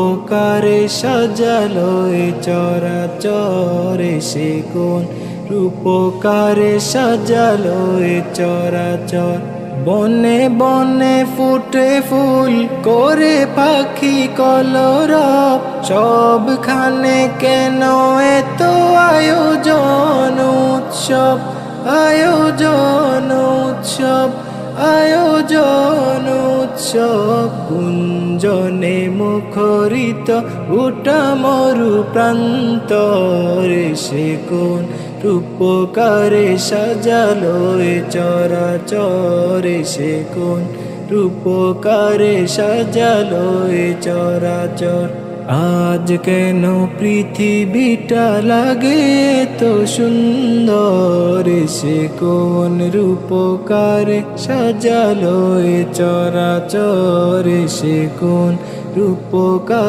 রূপকারে সাজালো এ চরাচরে সে কোন রূপকারে সাজালো এ চরাচর। বনে বনে ফুটে ফুল করে পাখি কলরব, সবখানে কেন এত আয়োজন উৎসব, আয়োজন উৎসব, আয়োজন উৎসব। কুঞ্জনে মুখরিত গোটা মরু প্রান্তরে সে কোন রূপকারে সাজালো এ চরাচরে সে কোন রূপকারে সাজালো এ চরাচর। আজ কেন পৃথিবীটা লাগে তো সুন্দর, সে কোন রূপকারে সাজালো এ চরাচর, সে কোন রূপকার।